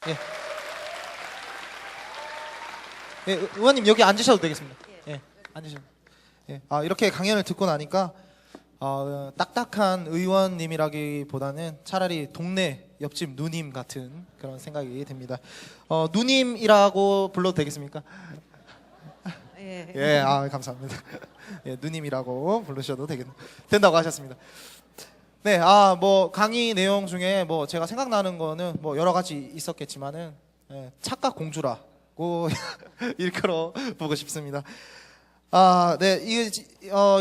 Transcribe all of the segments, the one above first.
예. 예, 의원님 여기 앉으셔도 되겠습니다. 예, 앉으셔도. 예, 이렇게 강연을 듣고 나니까 딱딱한 의원님이라기보다는 차라리 동네 옆집 누님 같은 그런 생각이 듭니다. 누님이라고 불러도 되겠습니까? 예. 예, 감사합니다. 예, 누님이라고 부르셔도 된다고 하셨습니다. 네, 뭐 강의 내용 중에 뭐 제가 생각나는 거는 뭐 여러 가지 있었겠지만은 착각 공주라고 일컬어 보고 싶습니다. 네,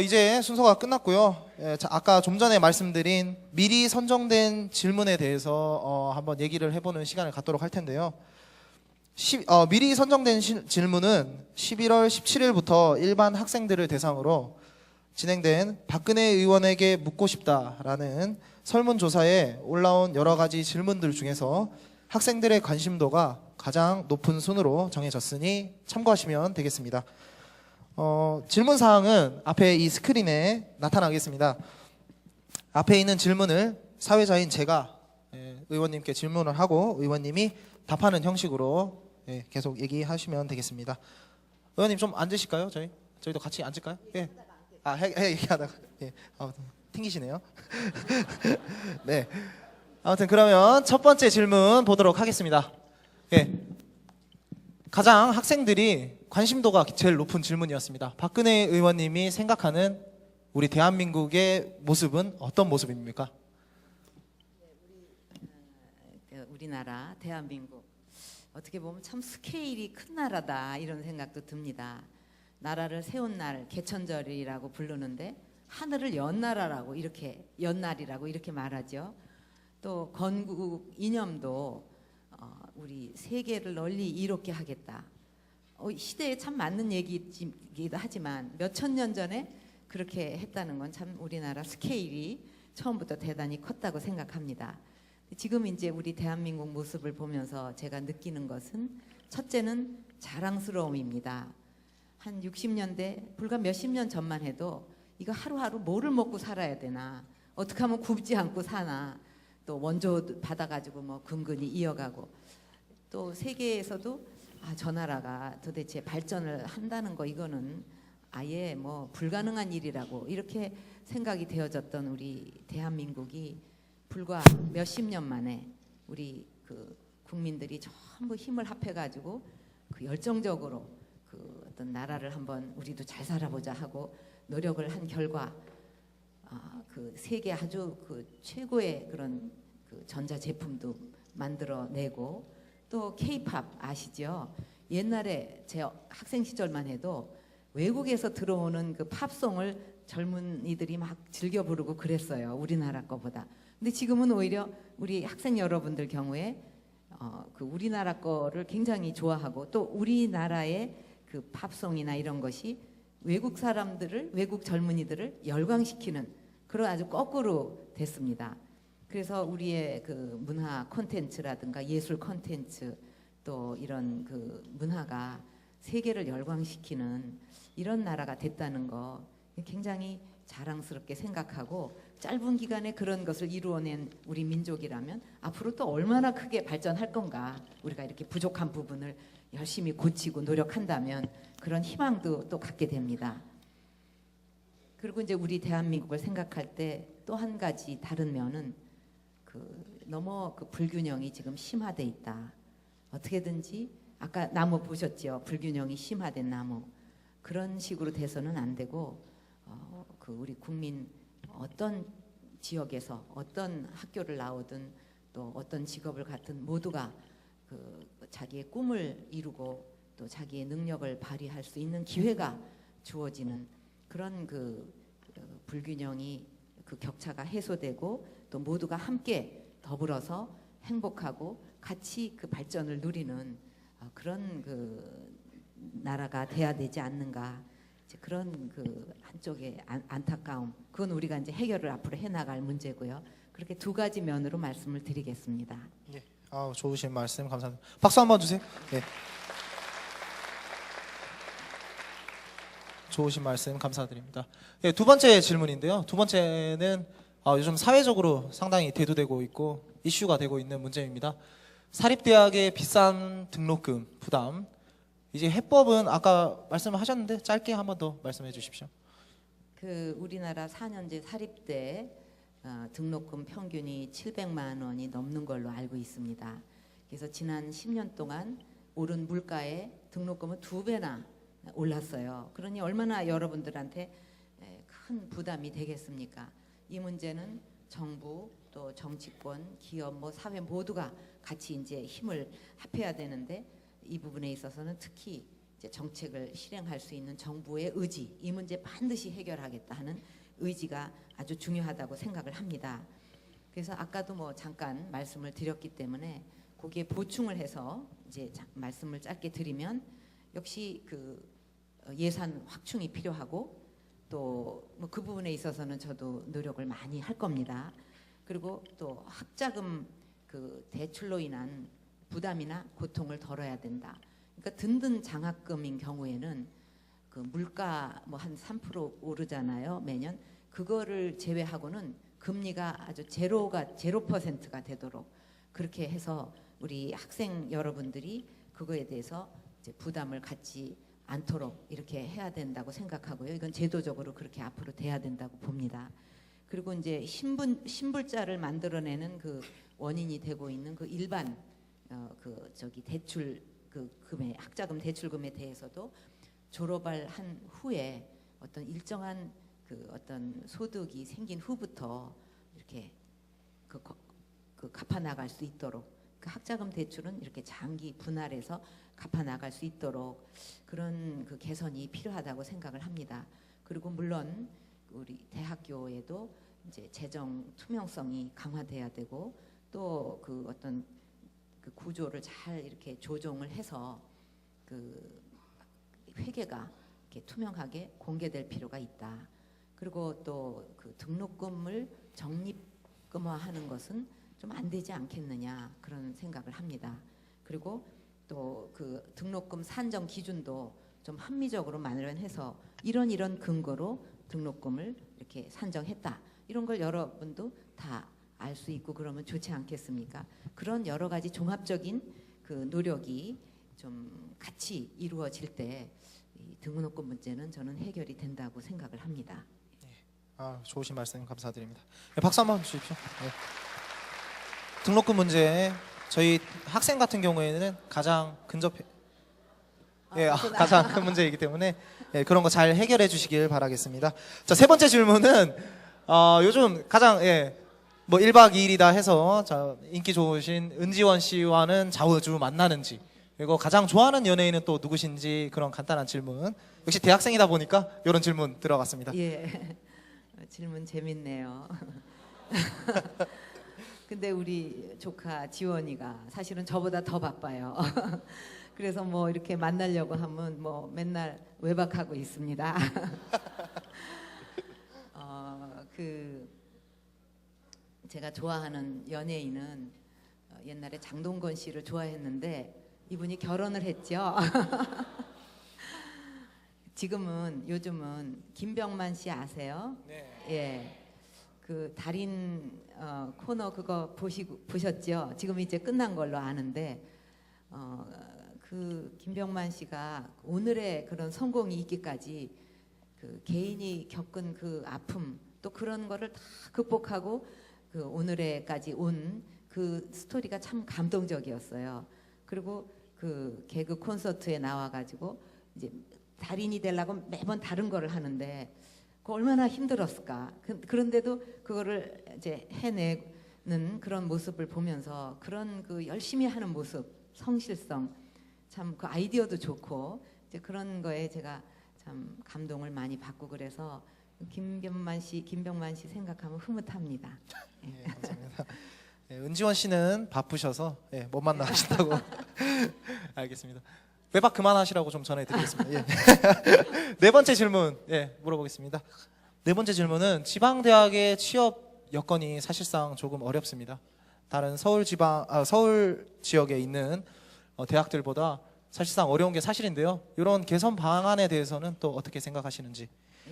이제 순서가 끝났고요. 예, 아까 좀 전에 말씀드린 미리 선정된 질문에 대해서 한번 얘기를 해보는 시간을 갖도록 할 텐데요. 미리 선정된 질문은 11월 17일부터 일반 학생들을 대상으로 진행된 박근혜 의원에게 묻고 싶다라는 설문조사에 올라온 여러 가지 질문들 중에서 학생들의 관심도가 가장 높은 순으로 정해졌으니 참고하시면 되겠습니다. 질문 사항은 앞에 이 스크린에 나타나겠습니다. 앞에 있는 질문을 사회자인 제가 의원님께 질문을 하고 의원님이 답하는 형식으로 계속 얘기하시면 되겠습니다. 의원님 좀 앉으실까요? 저희도 같이 앉을까요? 예. 얘기하다가 튕기시네요. 네. 아무튼 그러면 첫 번째 질문 보도록 하겠습니다. 예. 가장 학생들이 관심도가 제일 높은 질문이었습니다. 박근혜 의원님이 생각하는 우리 대한민국의 모습은 어떤 모습입니까? 우리나라 대한민국 어떻게 보면 참 스케일이 큰 나라다 이런 생각도 듭니다. 나라를 세운 날 개천절이라고 부르는데 하늘을 연 나라라고 이렇게 연날이라고 이렇게 말하죠. 또 건국 이념도 우리 세계를 널리 이롭게 하겠다. 시대에 참 맞는 얘기이기도 하지만 몇천 년 전에 그렇게 했다는 건 참 우리나라 스케일이 처음부터 대단히 컸다고 생각합니다. 지금 이제 우리 대한민국 모습을 보면서 제가 느끼는 것은 첫째는 자랑스러움입니다. 한 60년대 불과 몇십 년 전만 해도 이거 하루하루 뭐를 먹고 살아야 되나, 어떻게 하면 굶지 않고 사나, 또 원조 받아가지고 뭐 근근히 이어가고, 또 세계에서도 저 나라가 도대체 발전을 한다는 거 이거는 아예 뭐 불가능한 일이라고 이렇게 생각이 되어졌던 우리 대한민국이 불과 몇십 년 만에 우리 그 국민들이 전부 힘을 합해가지고 그 열정적으로 그 어떤 나라를 한번 우리도 잘 살아보자 하고 노력을 한 결과 그 세계 아주 그 최고의 그런 그 전자 제품도 만들어내고, 또 K-팝 아시죠? 옛날에 제 학생 시절만 해도 외국에서 들어오는 그 팝송을 젊은이들이 막 즐겨 부르고 그랬어요. 우리나라 거보다. 근데 지금은 오히려 우리 학생 여러분들 경우에 그 우리나라 거를 굉장히 좋아하고, 또 우리나라의 그 팝송이나 이런 것이 외국 사람들을, 외국 젊은이들을 열광시키는 그런 아주 거꾸로 됐습니다. 그래서 우리의 그 문화 콘텐츠라든가 예술 콘텐츠, 또 이런 그 문화가 세계를 열광시키는 이런 나라가 됐다는 거 굉장히 자랑스럽게 생각하고, 짧은 기간에 그런 것을 이루어낸 우리 민족이라면 앞으로 또 얼마나 크게 발전할 건가, 우리가 이렇게 부족한 부분을 열심히 고치고 노력한다면 그런 희망도 또 갖게 됩니다. 그리고 이제 우리 대한민국을 생각할 때 또 한 가지 다른 면은 너무 그 불균형이 지금 심화돼 있다. 어떻게든지 아까 나무 보셨죠? 불균형이 심화된 나무. 그런 식으로 돼서는 안 되고, 그 우리 국민 어떤 지역에서 어떤 학교를 나오든 또 어떤 직업을 갖든 모두가 그 자기의 꿈을 이루고 또 자기의 능력을 발휘할 수 있는 기회가 주어지는 그런 그 불균형이, 그 격차가 해소되고 또 모두가 함께 더불어서 행복하고 같이 그 발전을 누리는 그런 그 나라가 돼야 되지 않는가, 이제 그런 그 한쪽의 안타까움, 그건 우리가 이제 해결을 앞으로 해나갈 문제고요. 그렇게 두 가지 면으로 말씀을 드리겠습니다. 예. 좋으신 말씀 감사합니다. 박수 한번 주세요. 예. 좋으신 말씀 감사드립니다. 예, 두 번째 질문인데요. 두 번째는 요즘 사회적으로 상당히 대두되고 있고 이슈가 되고 있는 문제입니다. 사립대학의 비싼 등록금 부담. 이제 해법은 아까 말씀하셨는데 짧게 한 번 더 말씀해 주십시오. 그 우리나라 4년제 사립대 등록금 평균이 700만 원이 넘는 걸로 알고 있습니다. 그래서 지난 10년 동안 오른 물가에 등록금은 2배나 올랐어요. 그러니 얼마나 여러분들한테 큰 부담이 되겠습니까? 이 문제는 정부 또 정치권, 기업, 뭐 사회 모두가 같이 이제 힘을 합해야 되는데 이 부분에 있어서는 특히 이제 정책을 실행할 수 있는 정부의 의지, 이 문제 반드시 해결하겠다 하는 의지가 아주 중요하다고 생각을 합니다. 그래서 아까도 뭐 잠깐 말씀을 드렸기 때문에 거기에 보충을 해서 이제 말씀을 짧게 드리면 역시 그 예산 확충이 필요하고 또 뭐 그 부분에 있어서는 저도 노력을 많이 할 겁니다. 그리고 또 학자금 그 대출로 인한 부담이나 고통을 덜어야 된다. 그러니까 든든 장학금인 경우에는 그 물가 뭐 한 3% 오르잖아요, 매년. 그거를 제외하고는 금리가 아주 0%가 되도록 그렇게 해서 우리 학생 여러분들이 그거에 대해서 이제 부담을 갖지 않도록 이렇게 해야 된다고 생각하고요. 이건 제도적으로 그렇게 앞으로 돼야 된다고 봅니다. 그리고 이제 신불자를 만들어내는 그 원인이 되고 있는 그 일반 대출 그 금액, 학자금 대출금에 대해서도 졸업을 한 후에 어떤 일정한 그 어떤 소득이 생긴 후부터 이렇게 갚아 나갈 수 있도록 그 학자금 대출은 이렇게 장기 분할해서 갚아 나갈 수 있도록 그런 그 개선이 필요하다고 생각을 합니다. 그리고 물론 우리 대학교에도 이제 재정 투명성이 강화돼야 되고 또 그 어떤 그 구조를 잘 이렇게 조정을 해서 그 회계가 이렇게 투명하게 공개될 필요가 있다. 그리고 또 그 등록금을 적립금화하는 것은 좀 안 되지 않겠느냐 그런 생각을 합니다. 그리고 또 그 등록금 산정 기준도 좀 합리적으로 마련해서 이런 근거로 등록금을 이렇게 산정했다. 이런 걸 여러분도 다 알 수 있고 그러면 좋지 않겠습니까? 그런 여러 가지 종합적인 그 노력이 좀 같이 이루어질 때 이 등록금 문제는 저는 해결이 된다고 생각을 합니다. 좋으신 말씀 감사드립니다. 네, 박수 한번 주십시오. 네. 등록금 문제 저희 학생 같은 경우에는 가장 근접해 가장 큰 문제이기 때문에 그런 거 잘 해결해 주시길 바라겠습니다. 자, 세 번째 질문은 요즘 가장 뭐 1박 2일이다 해서 인기 좋으신 은지원 씨와는 자주 만나는지 그리고 가장 좋아하는 연예인은 또 누구신지 그런 간단한 질문. 역시 대학생이다 보니까 이런 질문 들어갔습니다. 예, 질문 재밌네요. 근데 우리 조카 지원이가 사실은 저보다 더 바빠요. 그래서 뭐 이렇게 만나려고 하면 뭐 맨날 외박하고 있습니다. 제가 좋아하는 연예인은 옛날에 장동건 씨를 좋아했는데 이분이 결혼을 했죠. 요즘은 김병만 씨 아세요? 네. 예. 그 달인 코너 그거 보셨죠? 지금 이제 끝난 걸로 아는데 그 김병만 씨가 오늘의 그런 성공이 있기까지 그 개인이 겪은 그 아픔 또 그런 거를 다 극복하고 그 오늘에까지 온 그 스토리가 참 감동적이었어요. 그리고 그 개그 콘서트에 나와가지고 이제 달인이 되려고 매번 다른 거를 하는데 그 얼마나 힘들었을까. 그런데도 그거를 이제 해내는 그런 모습을 보면서 그런 그 열심히 하는 모습, 성실성, 참 그 아이디어도 좋고 이제 그런 거에 제가 참 감동을 많이 받고 그래서 김병만 씨 생각하면 흐뭇합니다. 예, 감사합니다. 은지원 씨는 바쁘셔서 못 만나신다고 알겠습니다. 외박 그만하시라고 좀 전해드리겠습니다. 예. 네 번째 질문 물어보겠습니다. 네 번째 질문은 지방대학의 취업 여건이 사실상 조금 어렵습니다. 다른 서울 지역에 있는 대학들보다 사실상 어려운 게 사실인데요. 이런 개선 방안에 대해서는 또 어떻게 생각하시는지?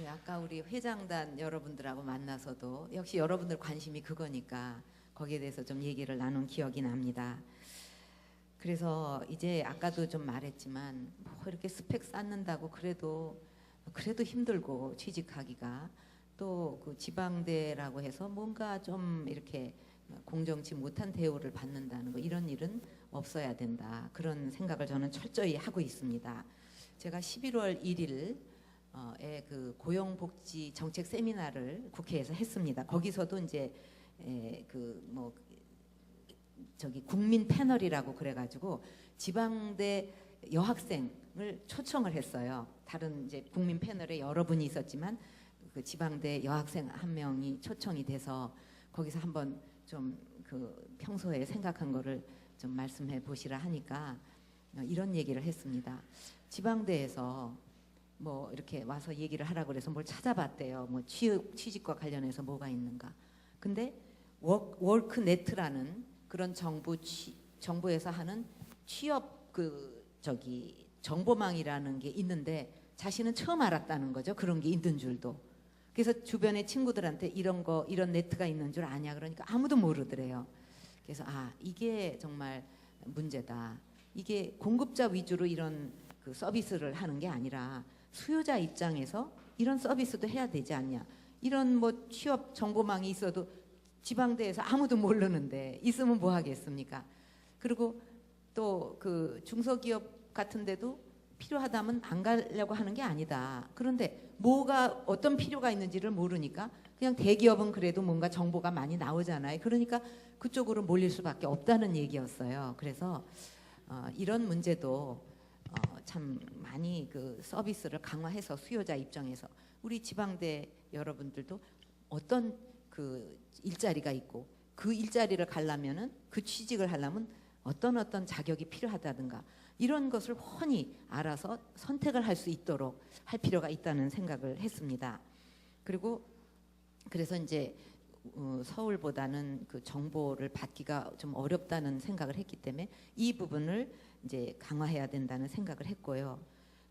아까 우리 회장단 여러분들하고 만나서도 역시 여러분들 관심이 그거니까 거기에 대해서 좀 얘기를 나눈 기억이 납니다. 그래서 이제 아까도 좀 말했지만 뭐 이렇게 스펙 쌓는다고 그래도 힘들고 취직하기가 또 그 지방대라고 해서 뭔가 좀 이렇게 공정치 못한 대우를 받는다는 거 이런 일은 없어야 된다. 그런 생각을 저는 철저히 하고 있습니다. 제가 11월 1일 그 고용복지 정책 세미나를 국회에서 했습니다. 거기서도 이제 그 뭐 저기 국민 패널이라고 그래가지고 지방대 여학생을 초청을 했어요. 다른 이제 국민 패널에 여러분이 있었지만 그 지방대 여학생 한 명이 초청이 돼서 거기서 한번 좀 그 평소에 생각한 거를 좀 말씀해 보시라 하니까 이런 얘기를 했습니다. 지방대에서 뭐 이렇게 와서 얘기를 하라고 그래서 뭘 찾아봤대요. 뭐 취직과 관련해서 뭐가 있는가. 근데 워크네트라는 그런 정부에서 하는 취업 그 저기 정보망이라는 게 있는데 자신은 처음 알았다는 거죠. 그런 게 있는 줄도. 그래서 주변의 친구들한테 이런 네트가 있는 줄 아냐 그러니까 아무도 모르더래요. 그래서 이게 정말 문제다. 이게 공급자 위주로 이런 그 서비스를 하는 게 아니라 수요자 입장에서 이런 서비스도 해야 되지 않냐. 이런 뭐 취업 정보망이 있어도 지방대에서 아무도 모르는데 있으면 뭐 하겠습니까? 그리고 또 그 중소기업 같은 데도 필요하다면 안 가려고 하는 게 아니다. 그런데 뭐가 어떤 필요가 있는지를 모르니까 그냥 대기업은 그래도 뭔가 정보가 많이 나오잖아요. 그러니까 그쪽으로 몰릴 수밖에 없다는 얘기였어요. 그래서 이런 문제도 참 많이 그 서비스를 강화해서 수요자 입장에서 우리 지방대 여러분들도 어떤 그 일자리가 있고 그 일자리를 가려면은 그 취직을 하려면 어떤 자격이 필요하다든가 이런 것을 훤히 알아서 선택을 할 수 있도록 할 필요가 있다는 생각을 했습니다. 그리고 그래서 이제 서울보다는 그 정보를 받기가 좀 어렵다는 생각을 했기 때문에 이 부분을 이제 강화해야 된다는 생각을 했고요.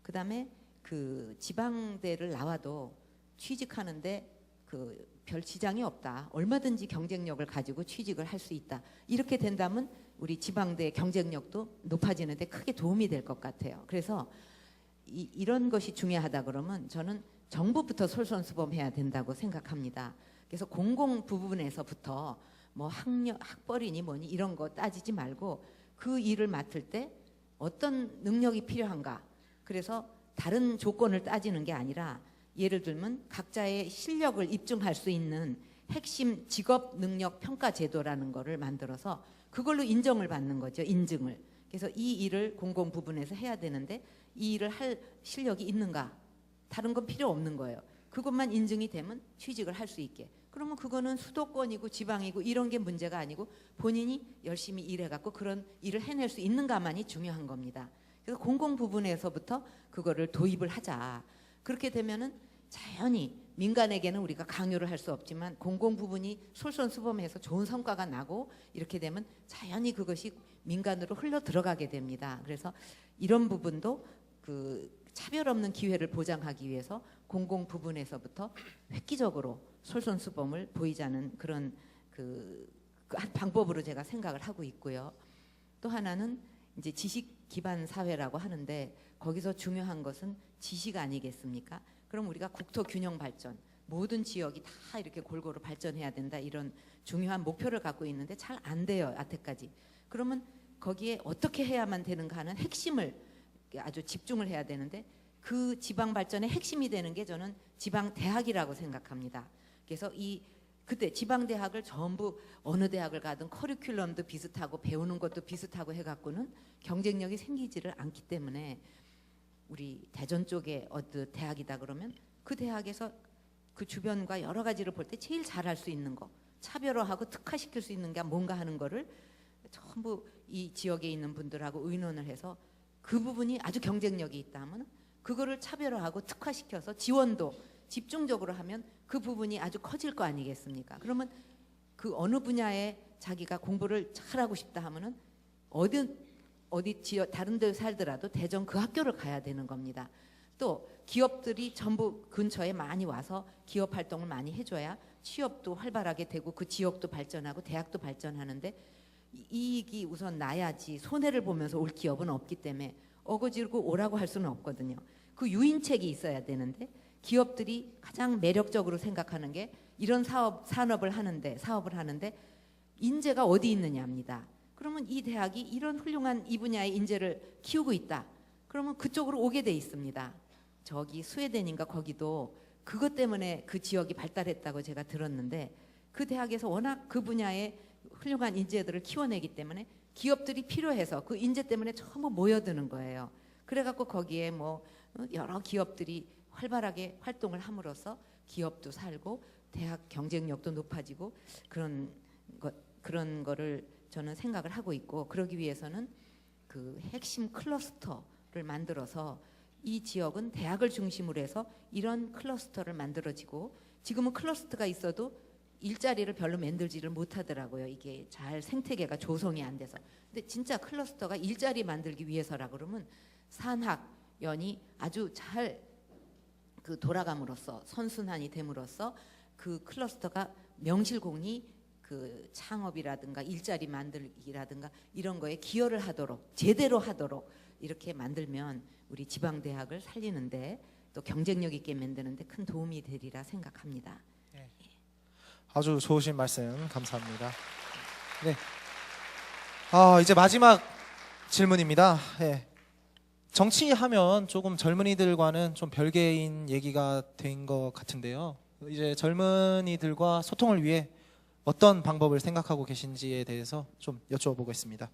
그다음에 그 지방대를 나와도 취직하는데 그 별 지장이 없다. 얼마든지 경쟁력을 가지고 취직을 할 수 있다. 이렇게 된다면 우리 지방대 경쟁력도 높아지는데 크게 도움이 될 것 같아요. 그래서 이런 것이 중요하다 그러면 저는 정부부터 솔선수범해야 된다고 생각합니다. 그래서 공공 부분에서부터 뭐 학벌이니 뭐니 이런 거 따지지 말고 그 일을 맡을 때 어떤 능력이 필요한가. 그래서 다른 조건을 따지는 게 아니라 예를 들면 각자의 실력을 입증할 수 있는 핵심 직업 능력 평가 제도라는 거를 만들어서 그걸로 인정을 받는 거죠. 인증을. 그래서 이 일을 공공 부분에서 해야 되는데 이 일을 할 실력이 있는가? 다른 건 필요 없는 거예요. 그것만 인증이 되면 취직을 할 수 있게. 그러면 그거는 수도권이고 지방이고 이런 게 문제가 아니고 본인이 열심히 일해갖고 그런 일을 해낼 수 있는가만이 중요한 겁니다. 그래서 공공 부분에서부터 그거를 도입을 하자. 그렇게 되면은 자연히 민간에게는 우리가 강요를 할 수 없지만 공공 부분이 솔선수범해서 좋은 성과가 나고 이렇게 되면 자연히 그것이 민간으로 흘러 들어가게 됩니다. 그래서 이런 부분도 그 차별 없는 기회를 보장하기 위해서 공공 부분에서부터 획기적으로 솔선수범을 보이자는 그런 한 방법으로 제가 생각을 하고 있고요. 또 하나는 이제 지식 기반 사회라고 하는데 거기서 중요한 것은 지식 아니겠습니까? 그럼 우리가 국토 균형 발전, 모든 지역이 다 이렇게 골고루 발전해야 된다 이런 중요한 목표를 갖고 있는데 잘 안 돼요, 여태까지. 그러면 거기에 어떻게 해야만 되는가 하는 핵심을 아주 집중을 해야 되는데 그 지방 발전의 핵심이 되는 게 저는 지방 대학이라고 생각합니다. 그래서 그때 지방 대학을 전부 어느 대학을 가든 커리큘럼도 비슷하고 배우는 것도 비슷하고 해갖고는 경쟁력이 생기지를 않기 때문에 우리 대전 쪽에 어느 대학이다 그러면 그 대학에서 그 주변과 여러 가지를 볼 때 제일 잘할 수 있는 거, 차별화하고 특화시킬 수 있는 게 뭔가 하는 거를 전부 이 지역에 있는 분들하고 의논을 해서 그 부분이 아주 경쟁력이 있다 하면 그거를 차별화하고 특화시켜서 지원도 집중적으로 하면 그 부분이 아주 커질 거 아니겠습니까? 그러면 그 어느 분야에 자기가 공부를 잘하고 싶다 하면은 어디 지역 다른 데 살더라도 대전 그 학교를 가야 되는 겁니다. 또 기업들이 전부 근처에 많이 와서 기업 활동을 많이 해줘야 취업도 활발하게 되고 그 지역도 발전하고 대학도 발전하는데 이익이 우선 나야지 손해를 보면서 올 기업은 없기 때문에 어거지르고 오라고 할 수는 없거든요. 그 유인책이 있어야 되는데 기업들이 가장 매력적으로 생각하는 게 이런 사업을 하는데 인재가 어디 있느냐입니다. 그러면 이 대학이 이런 훌륭한 이 분야의 인재를 키우고 있다. 그러면 그쪽으로 오게 돼 있습니다. 저기 스웨덴인가 거기도 그것 때문에 그 지역이 발달했다고 제가 들었는데 그 대학에서 워낙 그 분야의 훌륭한 인재들을 키워내기 때문에 기업들이 필요해서 그 인재 때문에 전부 모여드는 거예요. 그래갖고 거기에 뭐 여러 기업들이 활발하게 활동을 함으로써 기업도 살고 대학 경쟁력도 높아지고 그런 거를 저는 생각을 하고 있고, 그러기 위해서는 그 핵심 클러스터를 만들어서 이 지역은 대학을 중심으로 해서 이런 클러스터를 만들어지고, 지금은 클러스터가 있어도 일자리를 별로 만들지를 못하더라고요. 이게 잘 생태계가 조성이 안 돼서. 근데 진짜 클러스터가 일자리 만들기 위해서라 그러면 산학연이 아주 잘 그 돌아감으로써 선순환이 됨으로써 그 클러스터가 명실공히 그 창업이라든가 일자리 만들기라든가 이런 거에 기여를 하도록 제대로 하도록 이렇게 만들면 우리 지방 대학을 살리는데 또 경쟁력 있게 만드는데 큰 도움이 되리라 생각합니다. 아주 좋으신 말씀 감사합니다. 네. 이제 마지막 질문입니다. 예. 정치하면 조금 젊은이들과는 좀 별개인 얘기가 된 것 같은데요. 이제 젊은이들과 소통을 위해 어떤 방법을 생각하고 계신지에 대해서 좀 여쭤보겠습니다.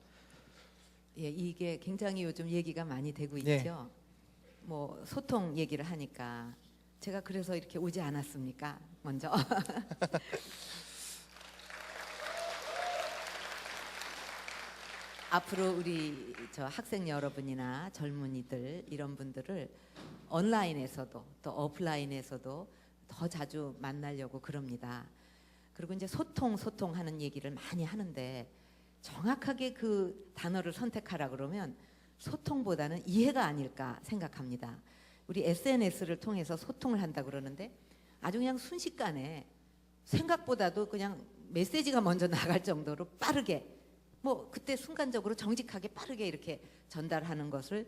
예, 이게 굉장히 요즘 얘기가 많이 되고 있죠. 네. 뭐 소통 얘기를 하니까 제가 그래서 이렇게 오지 않았습니까? 먼저. 앞으로 우리 저 학생 여러분이나 젊은이들 이런 분들을 온라인에서도 또 오프라인에서도 더 자주 만나려고 그럽니다. 그리고 이제 소통하는 얘기를 많이 하는데 정확하게 그 단어를 선택하라 그러면 소통보다는 이해가 아닐까 생각합니다. 우리 SNS를 통해서 소통을 한다 그러는데 아주 그냥 순식간에 생각보다도 그냥 메시지가 먼저 나갈 정도로 빠르게 뭐 그때 순간적으로 정직하게 빠르게 이렇게 전달하는 것을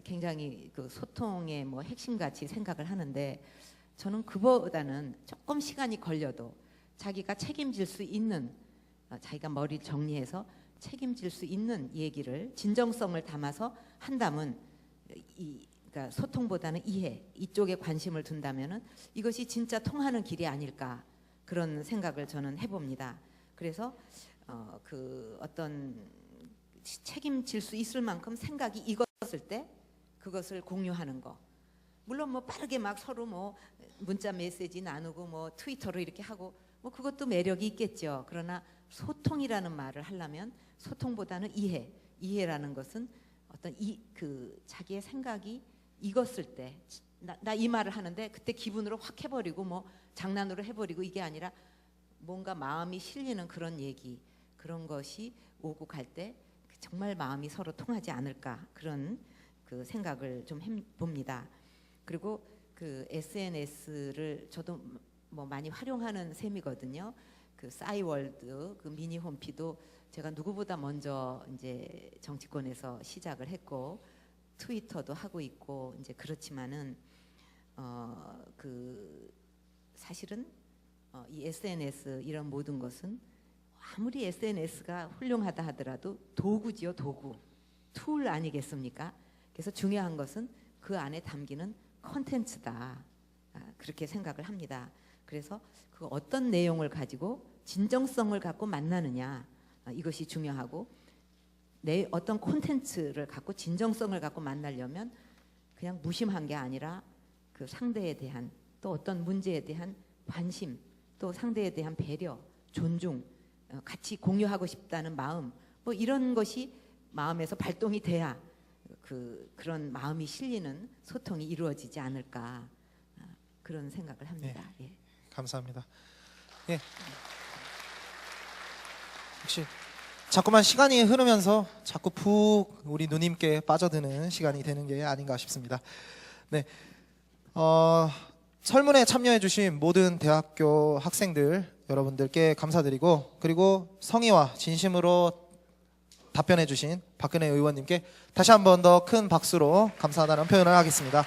굉장히 그 소통의 뭐 핵심같이 생각을 하는데, 저는 그보다는 조금 시간이 걸려도 자기가 책임질 수 있는, 자기가 머리를 정리해서 책임질 수 있는 얘기를 진정성을 담아서 한다면 그러니까 소통보다는 이해 이쪽에 관심을 둔다면은 이것이 진짜 통하는 길이 아닐까 그런 생각을 저는 해봅니다. 그래서 그 어떤 책임질 수 있을 만큼 생각이 익었을 때 그것을 공유하는 거. 물론 뭐 빠르게 막 서로 뭐 문자 메시지 나누고 뭐 트위터로 이렇게 하고 뭐 그것도 매력이 있겠죠. 그러나 소통이라는 말을 하려면 소통보다는 이해라는 것은 어떤 그 자기의 생각이 익었을 때 나 이 말을 하는데 그때 기분으로 확 해버리고 뭐 장난으로 해버리고 이게 아니라 뭔가 마음이 실리는 그런 얘기, 그런 것이 오고 갈 때 정말 마음이 서로 통하지 않을까 그런 그 생각을 좀 해봅니다. 그리고 그 SNS를 저도 뭐 많이 활용하는 셈이거든요. 그 싸이월드 그 미니 홈피도 제가 누구보다 먼저 이제 정치권에서 시작을 했고 트위터도 하고 있고 이제 그렇지만은 그 사실은 이 SNS 이런 모든 것은 아무리 SNS가 훌륭하다 하더라도 도구지요, 도구. 툴 아니겠습니까? 그래서 중요한 것은 그 안에 담기는 컨텐츠다. 그렇게 생각을 합니다. 그래서 그 어떤 내용을 가지고 진정성을 갖고 만나느냐 이것이 중요하고, 어떤 콘텐츠를 갖고 진정성을 갖고 만나려면 그냥 무심한 게 아니라 그 상대에 대한 또 어떤 문제에 대한 관심, 또 상대에 대한 배려, 존중, 같이 공유하고 싶다는 마음, 뭐 이런 것이 마음에서 발동이 돼야 그런 마음이 실리는 소통이 이루어지지 않을까 그런 생각을 합니다. 네. 예. 감사합니다. 예. 혹시 자꾸만 시간이 흐르면서 자꾸 푹 우리 누님께 빠져드는 시간이 되는 게 아닌가 싶습니다. 네. 설문에 참여해주신 모든 대학교 학생들 여러분들께 감사드리고, 그리고 성의와 진심으로 답변해주신 박근혜 의원님께 다시 한 번 더 큰 박수로 감사하다는 표현을 하겠습니다.